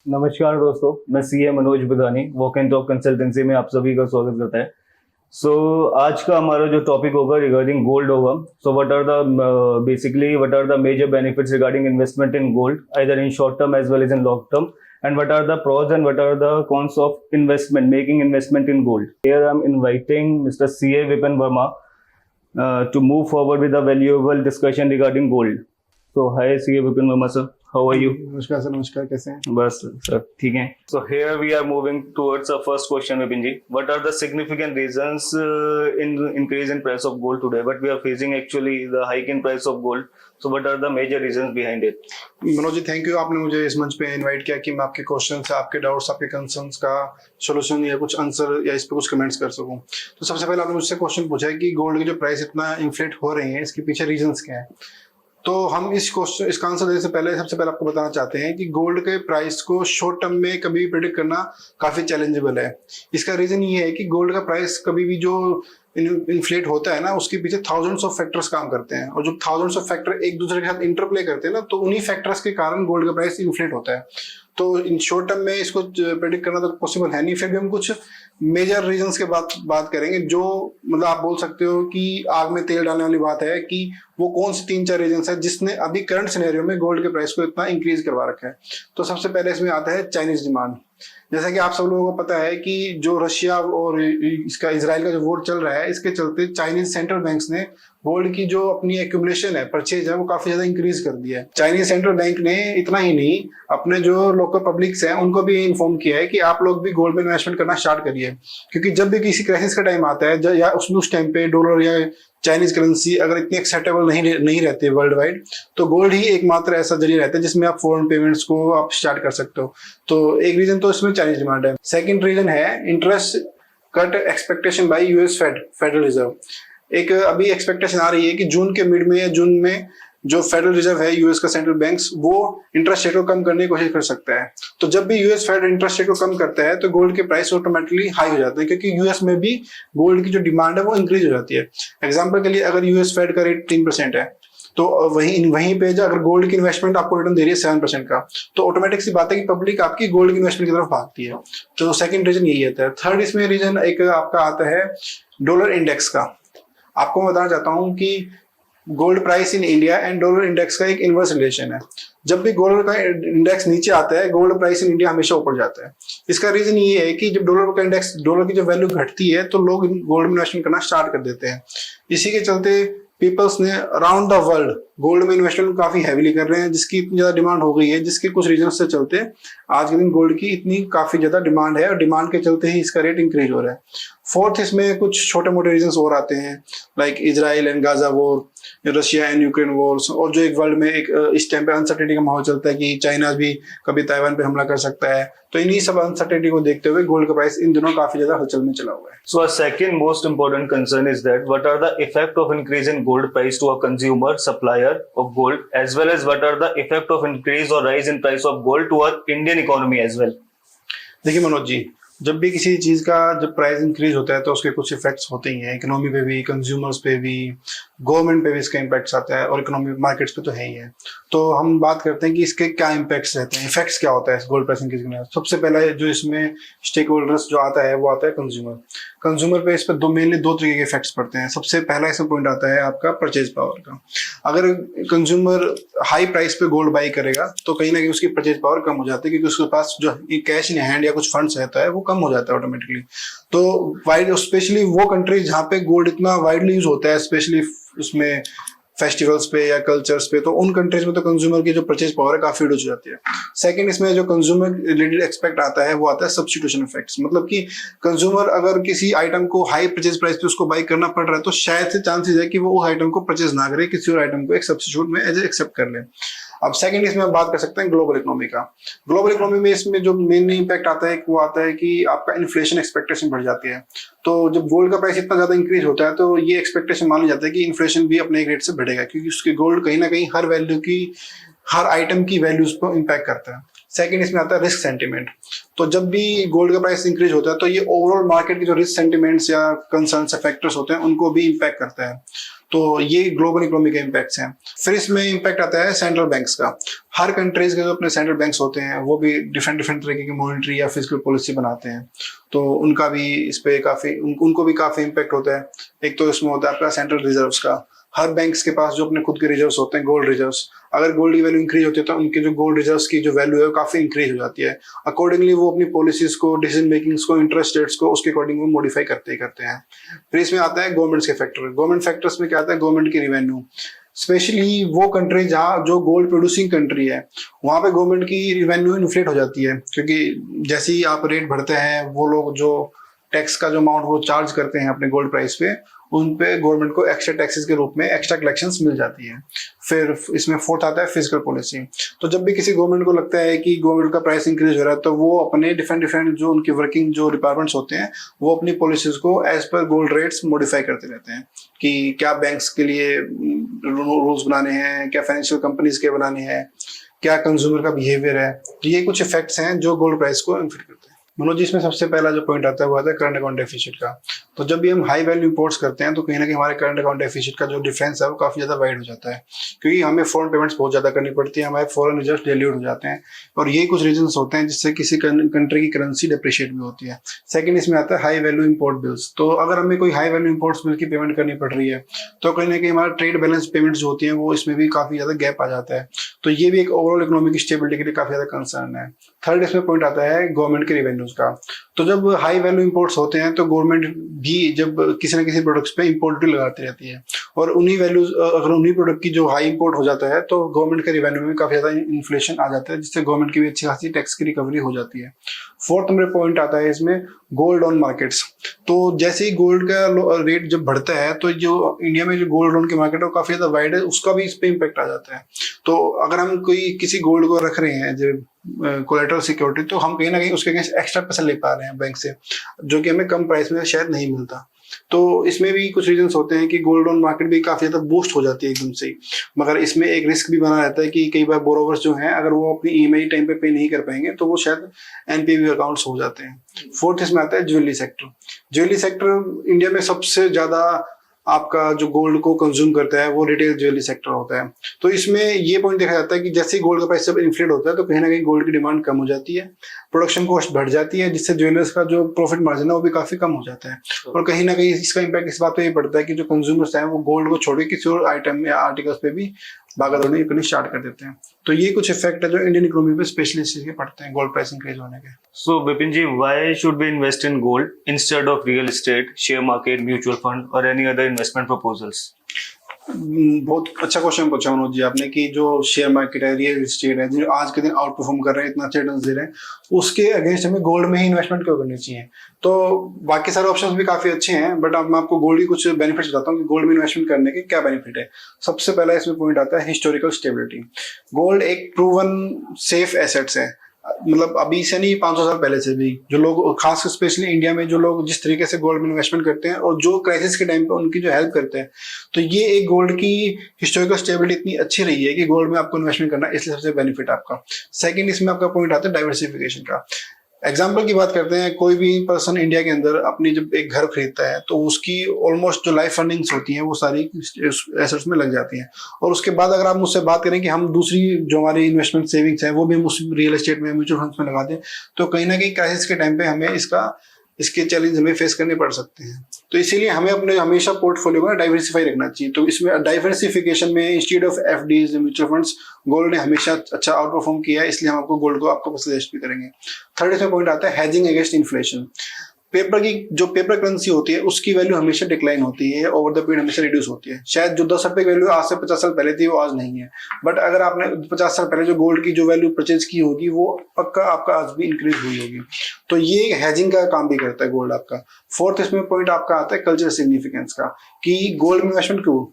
नमस्कार दोस्तों, मैं CA Manoj Budhani walk and talk consultancy में आप सभी का स्वागत करता है। आज का हमारा जो टॉपिक होगा रिगार्डिंग गोल्ड होगा। What are the basically what are the major benefits regarding investment in gold either in short term as well as in long term, and what are the pros and what are the cons of making investment in gold. Here I'm inviting Mr. CA Vipin Verma to move forward with a valuable discussion regarding gold. So hi CA Vipin Verma sir, how are you? नमस्कार sir. नमस्कार, कैसे हैं? बस sir ठीक है। So here we are moving towards our first question, Vipin ji. What are the significant reasons in increase in price of gold today? But we are facing actually the hike in price of gold. So what are the major reasons behind it? Manoj ji, thank you, आपने मुझे इस मंच पे invite किया कि मैं आपके questions, आपके डाउट्स, आपके कंसर्न्स का सॉल्यूशन या कुछ आंसर या इस पे कुछ कमेंट्स कर सकूं। तो सबसे पहले आपने मुझसे क्वेश्चन पूछा है कि गोल्ड की जो प्राइस इतना इन्फ्लेट हो रही है, इसके पीछे रीजंस क्या है। तो हम इसका आंसर देने से पहले सबसे पहले आपको बताना चाहते हैं कि गोल्ड के प्राइस को शॉर्ट टर्म में कभी भी प्रेडिक्ट करना काफी चैलेंजेबल है। इसका रीजन ये है कि गोल्ड का प्राइस कभी भी जो इन्फ्लेट होता है ना, उसके पीछे थाउजेंड्स ऑफ फैक्टर्स काम करते हैं, और जो थाउजेंड्स ऑफ फैक्टर एक दूसरे के साथ इंटरप्ले करते हैं ना, तो उन्हीं फैक्टर्स के कारण गोल्ड का प्राइस इन्फ्लेट होता है। तो इन शॉर्ट टर्म में इसको प्रेडिक्ट करना तो पॉसिबल है नहीं। फिर भी हम कुछ मेजर रीजंस के बात करेंगे, जो मतलब आप बोल सकते हो कि आग में तेल डालने वाली बात है कि वो कौन से 3-4 रीजंस है जिसने अभी करंट सिनेरियो में गोल्ड के प्राइस को इतना इंक्रीज करवा रखा है। तो सबसे पहले इसमें आता है चाइनीज डिमांड। जैसा कि आप सब लोगों को पता है कि जो रशिया और इसका इजराइल का जो वॉर चल रहा है, इसके चलते चाइनीज सेंट्रल बैंक्स ने गोल्ड की जो अपनी एक्यूमुलेशन है, परचेज है, वो काफी ज्यादा इंक्रीज कर दिया है। चाइनीज सेंट्रल बैंक ने इतना ही नहीं, अपने जो लोकल पब्लिक्स हैं उनको भी इन्फॉर्म किया है कि आप लोग भी गोल्ड में इन्वेस्टमेंट करना स्टार्ट करिए, क्योंकि जब भी किसी क्राइसिस का टाइम आता है या उस टाइम पे डॉलर या चाइनीज करेंसी अगर इतनी एक्सेप्टेबल नहीं रहती वर्ल्ड वाइड, तो गोल्ड ही एकमात्र ऐसा जरिया रहता है जिसमें आप फॉरेन पेमेंट्स को आप स्टार्ट कर सकते हो। तो एक रीजन तो इसमें चाइनीज डिमांड है। सेकंड रीजन है interest cut expectation bye US federal reserve. एक अभी एक्सपेक्टेशन आ रही है कि जून के मिड में या जून में जो फेडरल रिजर्व है यूएस का सेंट्रल बैंक्स, वो इंटरेस्ट रेट को कम करने की कोशिश कर सकता है। तो जब भी यूएस फेड इंटरेस्ट रेट को कम करता है तो गोल्ड के प्राइस ऑटोमेटिकली हाई हो जाते हैं, क्योंकि यूएस में भी गोल्ड की जो डिमांड है वो इंक्रीज हो जाती है। एग्जाम्पल के लिए, अगर यूएस फेड का रेट 3% है, तो वहीं पे अगर गोल्ड की इन्वेस्टमेंट आपको रिटर्न दे रही है 7% का, तो ऑटोमेटिक सी बात है कि पब्लिक आपकी गोल्ड की इन्वेस्टमेंट की तरफ भागती है। तो सेकंड रीजन यही आता है। थर्ड इसमें रीजन एक आपका आता है डॉलर इंडेक्स का। आपको मैं बताना चाहता हूँ कि gold price in India and dollar index का एक इनवर्स रिलेशन है। जब भी गोल्ड का इंडेक्स नीचे आता है, गोल्ड प्राइस इन इंडिया हमेशा ऊपर जाता है। इसका रीजन ये है कि जब डॉलर की जो वैल्यू घटती है, तो लोग गोल्ड में इन्वेस्टमेंट करना स्टार्ट कर देते हैं। इसी के चलते पीपल्स ने अराउंड द वर्ल्ड गोल्ड में इन्वेस्टमेंट काफी हैवीली कर रहे हैं, जिसकी इतनी ज्यादा डिमांड हो गई है, जिसके कुछ रीजन से चलते आज के दिन गोल्ड की इतनी काफी ज्यादा डिमांड है, और डिमांड के चलते ही इसका रेट इंक्रीज हो रहा है। फोर्थ इसमें कुछ छोटे मोटे रीजन और आते हैं, like Israel and Gaza war, Russia and Ukraine Wars, और जो एक वर्ल्ड में एक इस टाइम पे अनसर्टेनिटी का माहौल चलता है कि चाइना भी कभी ताइवान पे हमला कर सकता है। तो इन्हीं सब अनसर्टेनिटी को देखते हुए गोल्ड का प्राइस इन दिनों काफी ज्यादा हलचल में चला हुआ है। So a second most important concern is that what are the effect of increase in gold price to a consumer supplier of gold, as well as what are the effect of increase or rise in price of gold to our Indian economy as well. देखिए मनोज जी, जब भी किसी चीज का जब price increase होता है तो उसके कुछ इफेक्ट्स होते ही हैं, इकोनॉमी पे भी, कंज्यूमर्स पे भी, गवर्नमेंट पे भी इसका इम्पैक्ट्स आता है, और इकोनॉमिक मार्केट्स पे तो है ही है। तो हम बात करते हैं कि इसके क्या इम्पैक्ट्स रहते हैं, इफेक्ट्स क्या होता है गोल्ड प्राइस इंक्रीज करने का। सबसे पहला जो इसमें स्टेक होल्डर्स जो आता है वो आता है कंज्यूमर पे। इस पर मेनली दो तरीके के इफेक्ट्स पड़ते हैं। सबसे पहला इसमें पॉइंट आता है आपका परचेज पावर का। अगर कंज्यूमर हाई प्राइस पे गोल्ड बाई करेगा तो कहीं ना कहीं उसकी परचेज पावर कम हो जाती है, क्योंकि उसके पास जो कैश इन हैंड या कुछ फंड्स रहता है वो कम हो जाता है ऑटोमेटिकली। तो वाइड स्पेशली वो कंट्री जहाँ पे गोल्ड इतना वाइडली यूज होता है, स्पेशली उसमें फेस्टिवल्स पे या कल्चर्स पे, तो उन कंट्रीज में तो कंज्यूमर की जो परचेज पावर है काफी रिड्यूस हो जाती है। सेकंड इसमें जो कंज्यूमर रिलेटेड एक्सपेक्ट आता है वो आता है सब्स्टिट्यूशन इफेक्ट्स। मतलब कि कंज्यूमर अगर किसी आइटम को हाई परचेज प्राइस पे उसको बाई करना पड़ रहा है, तो शायद से चांसेस है कि वो उस आइटम को परचेज ना करे, किसी और आइटम को एक सब्स्टिट्यूट में एज एक्सेप्ट कर ले। अब सेकंड इसमें हम बात कर सकते हैं ग्लोबल इकोनॉमी का। ग्लोबल इकोनॉमी में इसमें जो मेन इम्पैक्ट आता है वो आता है कि आपका इन्फ्लेशन एक्सपेक्टेशन बढ़ जाती है। तो जब गोल्ड का प्राइस इतना ज्यादा इंक्रीज होता है तो ये एक्सपेक्टेशन मान लिया जाता है कि इन्फ्लेशन भी अपने एक रेट से बढ़ेगा, क्योंकि उसके गोल्ड कहीं ना कहीं हर आइटम की वैल्यूज को इम्पैक्ट करता है। सेकंड इसमें आता है रिस्क सेंटिमेंट। तो जब भी गोल्ड का प्राइस इंक्रीज होता है तो ये ओवरऑल मार्केट के जो रिस्क सेंटिमेंट्स या कंसर्न्स फैक्टर्स होते हैं उनको भी इम्पैक्ट करता है। तो ये ग्लोबल इकोनॉमी के इम्पैक्ट्स हैं। फिर इसमें इम्पैक्ट आता है सेंट्रल बैंक्स का। हर कंट्रीज के जो अपने सेंट्रल बैंक्स होते हैं वो भी डिफरेंट डिफरेंट तरीके की मॉनेटरी या फिजिकल पॉलिसी बनाते हैं, तो उनका भी इस पे काफी उनको भी काफी इम्पैक्ट होता है। एक तो इसमें होता है आपका सेंट्रल रिजर्व्स का। हर बैंक्स के पास जो अपने खुद के रिजर्व्स होते हैं, गोल्ड रिजर्व्स, अगर गोल्ड की वैल्यू इंक्रीज होती है तो उनके जो गोल्ड रिजर्व्स की जो वैल्यू है वो काफी इंक्रीज हो जाती है। अकॉर्डिंगली वो अपनी पॉलिसीज को, डिसीजन मेकिंग्स को, इंटरेस्ट रेट्स को उसके अकॉर्डिंग वो मॉडिफाई करते ही करते हैं। फिर इसमें आता है गवर्नमेंट्स के फैक्टर। गवर्नमेंट फैक्टर्स में क्या आता है, गवर्नमेंट की रिवेन्यू, स्पेशली वो कंट्री जहाँ जो गोल्ड प्रोड्यूसिंग कंट्री है वहां पे गवर्नमेंट की रिवेन्यू इन्फ्लेट हो जाती है, क्योंकि जैसे ही आप रेट बढ़ते हैं वो लोग जो टैक्स का जो अमाउंट वो चार्ज करते हैं अपने गोल्ड प्राइस पे, उन पे गवर्नमेंट को एक्स्ट्रा टैक्सेस के रूप में एक्स्ट्रा कलेक्शंस मिल जाती है। फिर इसमें फोर्थ आता है फिजिकल पॉलिसी। तो जब भी किसी गवर्नमेंट को लगता है कि गवर्नमेंट का प्राइस इंक्रीज हो रहा है तो वो अपने डिफरेंट डिफरेंट जो उनकी वर्किंग जो डिपार्टमेंट्स होते हैं वो अपनी पॉलिसीज को as per gold rates modify करते रहते हैं कि क्या बैंक्स के लिए रूल्स बनाने हैं, क्या फाइनेंशियल कंपनीज के बनाने हैं, क्या कंज्यूमर का बिहेवियर है। तो ये कुछ इफेक्ट्स हैं जो गोल्ड प्राइस को इन्फ्लुएंस करते हैं। मनोज, इसमें सबसे पहला जो पॉइंट आता है वो आता है करंट अकाउंट डेफिसिट का। तो जब भी हम हाई वैल्यू इंपोर्ट्स करते हैं तो कहीं ना कहीं हमारे करंट अकाउंट डेफिसिट का जो डिफरेंस है वो काफी ज्यादा वाइड हो जाता है, क्योंकि हमें फॉरेन पेमेंट्स बहुत ज्यादा करनी पड़ती है, हमारे फॉरेन रिजर्व डिल्यूट हो जाते हैं, और ये कुछ रीजंस होते हैं जिससे किसी कंट्री की करेंसी डिप्रिशिएट भी होती है। सेकंड इसमें आता है हाई वैल्यू इंपोर्ट बिल्स। तो अगर हमें कोई हाई वैल्यू इंपोर्ट्स बिल की पेमेंट करनी पड़ रही है तो कहीं ना कहीं हमारा ट्रेड बैलेंस पेमेंट्स जो होती है वो इसमें भी काफी ज्यादा गैप आ जाता है। तो ये भी एक ओवरऑल इकोनॉमिक स्टेबिलिटी के लिए काफी ज्यादा कंसर्न है। थर्ड इसमें पॉइंट आता है गवर्नमेंट के रेवेन्यूज का। तो जब हाई वैल्यू इंपोर्ट्स होते हैं तो गवर्नमेंट भी जब किसी न किसी प्रोडक्ट्स पे इंपोर्ट ड्यूटी लगाती रहती है, और उन्हीं वैल्यूज अगर उन्हीं प्रोडक्ट की जो हाई इंपोर्ट हो जाता है तो गवर्नमेंट के रेवेन्यू में काफी ज्यादा इन्फ्लेशन आ जाता है, जिससे गवर्नमेंट की भी अच्छी खासी टैक्स की रिकवरी हो जाती है। फोर्थ नंबर पॉइंट आता है इसमें गोल्ड ऑन मार्केट्स। तो जैसे ही गोल्ड का रेट जब बढ़ता है तो जो इंडिया में जो गोल्ड लोन की मार्केट है वो काफी ज्यादा वाइड है, उसका भी इस पे इम्पैक्ट आ जाता है। तो अगर हम कोई किसी गोल्ड को रख रहे हैं जो कोलेटरल सिक्योरिटी, तो हम कहीं ना कहीं उसके अगेंस्ट एक्स्ट्रा पैसा ले पा रहे हैं बैंक से, जो कि हमें कम प्राइस में शायद नहीं मिलता। तो इसमें भी कुछ रीजंस होते हैं कि गोल्ड लोन मार्केट भी काफी ज्यादा बूस्ट हो जाती है एकदम से ही, मगर इसमें एक रिस्क भी बना रहता है कि कई बार बोरोवर्स जो हैं अगर वो अपनी ईएमआई टाइम पे नहीं कर पाएंगे तो वो शायद एनपीवी अकाउंट्स हो जाते हैं। फोर्थ इसमें आता है jewellery sector. Jewellery sector India में सबसे ज्यादा आपका जो गोल्ड को कंज्यूम करता है वो रिटेल ज्वेलरी सेक्टर होता है। तो इसमें ये पॉइंट देखा जाता है कि जैसे ही गोल्ड का प्राइस जब इन्फ्लेट होता है तो कहीं ना कहीं गोल्ड की डिमांड कम हो जाती है, प्रोडक्शन कॉस्ट बढ़ जाती है, जिससे ज्वेलर्स का जो प्रॉफिट मार्जिन है वो भी काफी कम हो जाता है। और कहीं ना कहीं इसका इम्पैक्ट इस बात पे भी पड़ता है कि जो कंज्यूमर्स हैं वो गोल्ड को छोड़ के किसी और आइटम या आर्टिकल्स पे भी भागा दौड़ी करनी स्टार्ट कर देते हैं। तो ये कुछ इफेक्ट है जो इंडियन इकोनॉमी पे स्पेशली इसके पड़ते हैं गोल्ड प्राइस इंक्रीज होने के। So Vipin ji, why should we invest in gold instead of real estate, share market, mutual fund or any other investment proposals? बहुत अच्छा क्वेश्चन पूछा मनोज जी आपने कि जो शेयर मार्केट है, रियल एस्टेट है, जो आज के दिन आउट परफॉर्म कर रहे हैं, इतना अच्छे रिटर्न्स दे रहे हैं, उसके अगेंस्ट हमें गोल्ड में ही इन्वेस्टमेंट क्यों करनी चाहिए। तो बाकी सारे ऑप्शंस भी काफी अच्छे हैं, बट अब मैं आपको गोल्ड की कुछ बेनिफिट्स बताता हूँ कि गोल्ड में इन्वेस्टमेंट करने के क्या बेनिफिट है। सबसे पहला इसमें पॉइंट आता है हिस्टोरिकल स्टेबिलिटी। गोल्ड एक प्रूवन सेफ एसेट्स है, मतलब अभी से नहीं 500 साल पहले से भी जो लोग, खास स्पेशली इंडिया में जो लोग जिस तरीके से गोल्ड में इन्वेस्टमेंट करते हैं और जो क्राइसिस के टाइम पे उनकी जो हेल्प करते हैं, तो ये एक गोल्ड की हिस्टोरिकल स्टेबिलिटी इतनी अच्छी रही है कि गोल्ड में आपको इन्वेस्टमेंट करना इसलिए सबसे बेनिफिट आपका। सेकंड इसमें आपका पॉइंट आता है डाइवर्सिफिकेशन का। एग्जाम्पल की बात करते हैं, कोई भी पर्सन इंडिया के अंदर अपनी जब एक घर खरीदता है तो उसकी ऑलमोस्ट जो लाइफ अर्निंग्स होती हैं वो सारी एसेट्स में लग जाती हैं, और उसके बाद अगर आप मुझसे बात करें कि हम दूसरी जो हमारी इन्वेस्टमेंट सेविंग्स है वो भी हम उस रियल एस्टेट में, म्यूचुअल फंड्स में लगा दें, तो कहीं ना कहीं क्राइसिस के टाइम पे हमें इसके चैलेंज हमें फेस करने पड़ सकते हैं। तो इसीलिए हमें अपने हमेशा पोर्टफोलियो को डाइवर्सिफाई रखना चाहिए। तो इसमें डाइवर्सिफिकेशन में instead of FDs, mutual funds, gold ने हमेशा अच्छा आउट परफॉर्म किया है, इसलिए हम आपको सजेस्ट भी करेंगे। थर्ड इसमें पॉइंट आता है हेजिंग अगेंस्ट इन्फ्लेशन। जो पेपर करेंसी होती है उसकी वैल्यू हमेशा डिक्लाइन होती है, ओवर द पीरियड हमेशा रिड्यूस होती है। शायद जो 10 रुपए की वैल्यू आज से 50 साल पहले थी वो आज नहीं है, बट अगर आपने 50 साल पहले जो गोल्ड की जो वैल्यू परचेज की होगी वो पक्का आपका आज भी इंक्रीज हुई होगी। तो ये हेजिंग का काम भी करता है गोल्ड आपका। फोर्थ इसमें पॉइंट आपका आता है कल्चरल सिग्निफिकेंस का, कि गोल्ड में इन्वेस्टमेंट क्यों।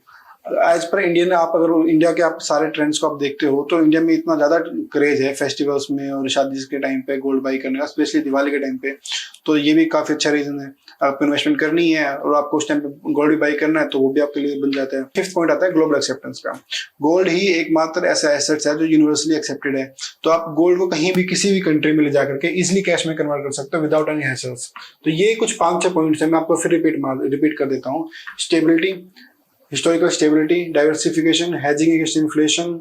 एज पर इंडियन, आप अगर इंडिया के आप सारे ट्रेंड्स को आप देखते हो तो इंडिया में इतना ज्यादा क्रेज है फेस्टिवल्स में और शादी के टाइम पे गोल्ड बाई करने का, स्पेशली दिवाली के टाइम पे। तो ये भी काफी अच्छा रीजन है, आपको इन्वेस्टमेंट करनी है और आपको उस टाइम पे गोल्ड भी बाई करना है तो वो भी आपके लिए बन जाता है। फिफ्थ पॉइंट आता है ग्लोबल एक्सेप्टेंस का। गोल्ड ही एकमात्र ऐसा एसेट्स है जो यूनिवर्सली एक्सेप्टेड है, तो आप गोल्ड को कहीं भी किसी भी कंट्री में ले जाकर के इजिली कैश में कन्वर्ट कर सकते हो विदाउट एनी हैसल्स। तो ये कुछ 5-6 पॉइंट्स है, मैं आपको फिर रिपीट कर देता हूँ। Stability, historical stability, diversification, hedging against inflation,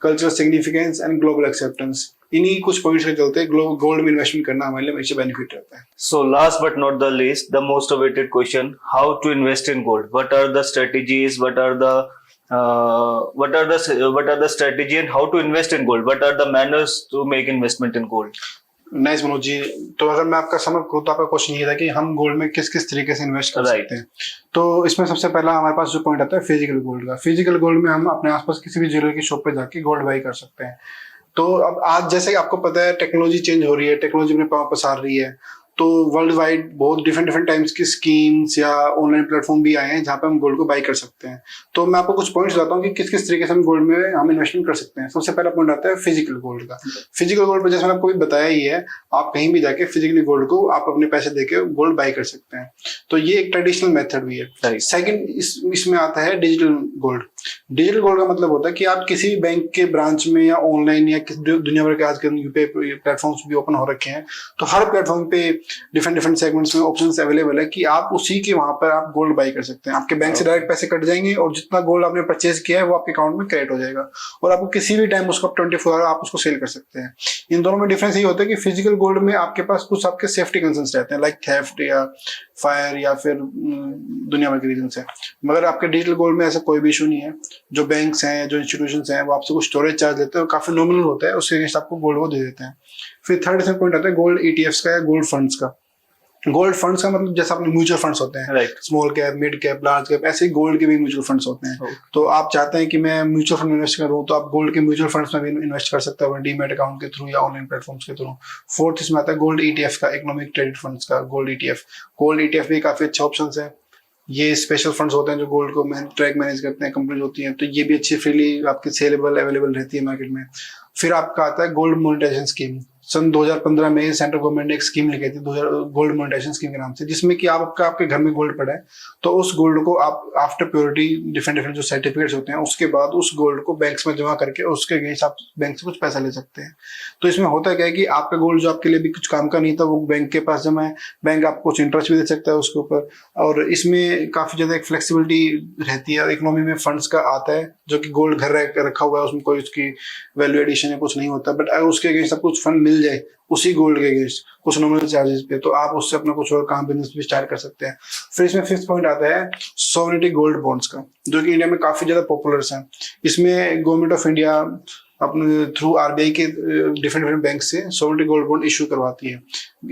cultural significance and global acceptance. इन्हीं कुछ पॉइंट्स के चलते गोल्ड में इन्वेस्टमेंट करना हमारे लिए हमेशा बेनिफिट रहता है। So last but not the least, the most awaited question: how to invest in gold? What are the strategies? What are the strategy and how to invest in gold? What are the manners to make investment in gold? Nice Manoj ji. तो अगर मैं आपका समझ करूँ तो आपका question ये था कि हम गोल्ड में किस किस तरीके से इन्वेस्ट कर सकते हैं। तो इसमें सबसे पहला हमारे पास जो पॉइंट आता है फिजिकल गोल्ड का। फिजिकल गोल्ड में हम अपने आसपास किसी भी ज्वेलरी की शॉप पे जाके गोल्ड बाई कर सकते हैं। तो अब आज जैसे कि आपको पता है टेक्नोलॉजी चेंज हो रही है, टेक्नोलॉजी अपने पाँव पसार रही है, तो वर्ल्ड वाइड बहुत डिफरेंट टाइम्स की स्कीम्स या ऑनलाइन प्लेटफॉर्म भी आए हैं जहाँ पे हम गोल्ड को बाई कर सकते हैं। तो मैं आपको कुछ पॉइंट्स बताता हूँ कि किस किस तरीके से हम गोल्ड में हम इन्वेस्टमेंट कर सकते हैं। सबसे पहला पॉइंट आता है फिजिकल गोल्ड का। फिजिकल गोल्ड पर जैसे मैंने आपको भी बताया ही है, आप कहीं भी जाके फिजिकली गोल्ड को आप अपने पैसे देके गोल्ड बाई कर सकते हैं। तो ये एक ट्रेडिशनल मेथड भी है। सेकंड इसमें आता है डिजिटल गोल्ड। डिजिटल गोल्ड का मतलब होता है कि आप किसी भी बैंक के ब्रांच में या ऑनलाइन या दुनिया भर के आज के यूपीआई प्लेटफॉर्म्स भी ओपन हो रखे हैं, तो हर प्लेटफॉर्म पे डिफरेंट सेगमेंट्स में ऑप्शंस अवेलेबल है कि आप उसी के वहां पर आप गोल्ड बाई कर सकते हैं। आपके बैंक से डायरेक्ट पैसे कट जाएंगे और जितना गोल्ड आपने परचेज किया है वो आपके अकाउंट में क्रेडिट हो जाएगा और आपको किसी भी टाइम उसको 24 आवर आप उसको सेल कर सकते हैं। इन दोनों में डिफरेंस ये होता है कि फिजिकल गोल्ड में आपके पास कुछ आपके सेफ्टी कंसर्न्स रहते हैं, लाइक थेफ्ट या फायर या फिर दुनिया भर के रीजन है। मगर आपके डिजिटल गोल्ड में ऐसा कोई भी इशू नहीं है। जो बैंक्स हैं, जो इंस्टीट्यूशंस हैं, वो आपसे कुछ स्टोरेज चार्ज लेते हैं और काफी नॉमिनल होता है, उसके अगेंस्ट आपको गोल्ड वो दे देते हैं। फिर थर्ड इसमें पॉइंट आता है गोल्ड ईटीएफ्स का या गोल्ड फंड्स का। गोल्ड फंड्स का मतलब जैसे अपने म्यूचुअल फंड्स होते हैं, small cap, mid cap, large cap, ऐसे ही गोल्ड के भी म्यूचुअल फंड्स होते हैं। तो आप चाहते हैं कि मैं म्यूचुअल फंड इन्वेस्ट करूं, तो आप गोल्ड के म्यूचुअल फंड्स में भी इन्वेस्ट कर सकते हैं डीमैट अकाउंट के थ्रू या ऑनलाइन प्लेटफॉर्म्स के थ्रू। फोर्थ इसमें आता है गोल्ड ईटीएफ का, इकोनॉमिक ट्रेडिट फंड्स का गोल्ड ईटीएफ। गोल्ड ईटीएफ भी काफी अच्छा ऑप्शन है। ये स्पेशल फंड्स होते हैं जो गोल्ड को ट्रैक मैनेज करते हैं, कंपनीज होती हैं, तो ये भी अच्छी फ्रीली आपकी सेलेबल अवेलेबल रहती है मार्केट में। फिर आपका आता है गोल्ड मोनेटाइजेशन स्कीम। सन 2015 में सेंट्रल गवर्नमेंट ने एक स्कीम लेके थी गोल्ड मोनेटाइजेशन स्कीम के नाम से, जिसमें कि आपके घर में गोल्ड पड़ा है, तो उस गोल्ड को आप आफ्टर प्योरिटी डिफरेंट जो सर्टिफिकेट्स होते हैं उसके बाद उस गोल्ड को बैंक्स में जमा करके उसके अगेंस्ट आप बैंक से कुछ पैसा ले सकते हैं। तो इसमें होता क्या है कि आपका गोल्ड जो आपके लिए भी कुछ काम का नहीं था वो बैंक के पास जमा है, बैंक आपको कुछ इंटरेस्ट भी दे सकता है उसके ऊपर, और इसमें काफी ज्यादा एक फ्लेक्सिबिलिटी रहती है। इकोनॉमी में फंड्स का आता है जो कि गोल्ड घर रखा हुआ है, उसमें कोई उसकी वैल्यू एडिशन या कुछ नहीं होता, बट अगर उसके अगेंस्ट आप कुछ फंड मिल जाए उसी गोल्ड के अगेंस्ट कुछ नॉमिनल चार्जेस पे, तो आप उससे अपना कुछ और काम बिजनेस भी स्टार्ट कर सकते हैं। फिर इसमें फिफ्थ पॉइंट आता है सॉवरेनिटी गोल्ड बॉन्ड्स का, जो कि इंडिया में काफी ज्यादा पॉपुलर है। इसमें गवर्नमेंट ऑफ इंडिया अपने थ्रू आरबीआई के डिफरेंट बैंक से सॉवरेनिटी गोल्ड बॉन्ड इशू करवाती है।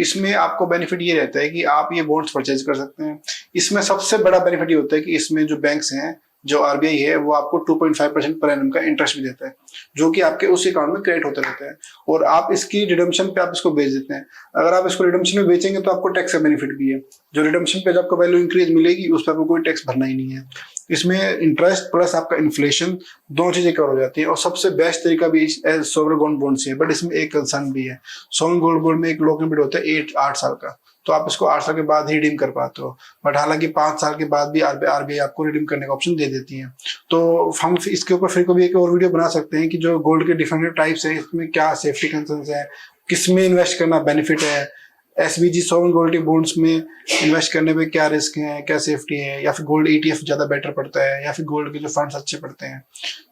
इसमें आपको बेनिफिट ये रहता है कि आप ये बॉन्ड्स परचेज कर सकते हैं। इसमें सबसे बड़ा बेनिफिट ये होता है कि इसमें जो बैंक्स हैं, जो आरबीआई है, वो आपको 2.5% पर एनम का इंटरेस्ट भी देता है, जो कि आपके उस अकाउंट में क्रेडिट होता रहता है, और आप इसकी रिडम्पशन पे आप इसको बेच देते हैं। अगर आप इसको रिडम्पशन में बेचेंगे तो आपको टैक्स का बेनिफिट भी है। जो रिडम्पशन पे जब आपको वैल्यू इंक्रीज मिलेगी उस पर आपको कोई टैक्स भरना ही नहीं है। इसमें इंटरेस्ट प्लस आपका इन्फ्लेशन दोनों चीजें कवर हो जाती है। और सबसे बेस्ट तरीका भी सॉवरेन गोल्ड बॉन्ड से है, बट इसमें एक कंसर्न भी है। सॉवरेन गोल्ड बॉन्ड में एक लॉक पीरियड होता है 8 साल का, तो आप इसको 8 साल के बाद ही रिडीम कर पाते हो, बट हालांकि 5 साल के बाद भी आरबीआई आपको रिडीम करने का ऑप्शन दे देती है। तो हम इसके ऊपर फिर कभी एक और वीडियो बना सकते हैं कि जो गोल्ड के डिफरेंट टाइप्स है, इसमें क्या सेफ्टी कंसर्न्स है, किसमें इन्वेस्ट करना बेनिफिट है, एसबीजी सॉवरेन गोल्ड बॉन्ड्स में इन्वेस्ट करने में क्या रिस्क है, क्या सेफ्टी है, या फिर गोल्ड ईटीएफ ज्यादा बेटर पड़ता है, या फिर गोल्ड के जो फंड्स अच्छे पड़ते हैं।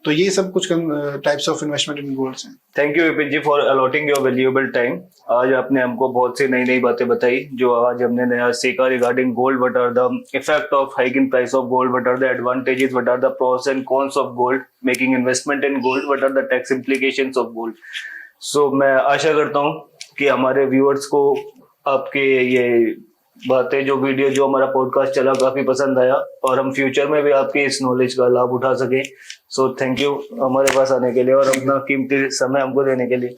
तो ये सब कुछ types of investment in golds हैं। Thank you Vipin ji for allotting your valuable time. आज आपने हमको बहुत सी नई नई बातें बताई जो आज हमने नया सीखा regarding gold. What are the effect of hike in price of gold, what are the advantages, what are the pros and cons of gold, making investment in gold, what are the tax implications of gold. So मैं आशा करता हूँ कि हमारे viewers को आपके ये बातें, जो वीडियो, जो हमारा पॉडकास्ट चला, काफी पसंद आया और हम फ्यूचर में भी आपकी इस नॉलेज का लाभ उठा सके। सो थैंक यू हमारे पास आने के लिए और अपना कीमती समय हमको देने के लिए।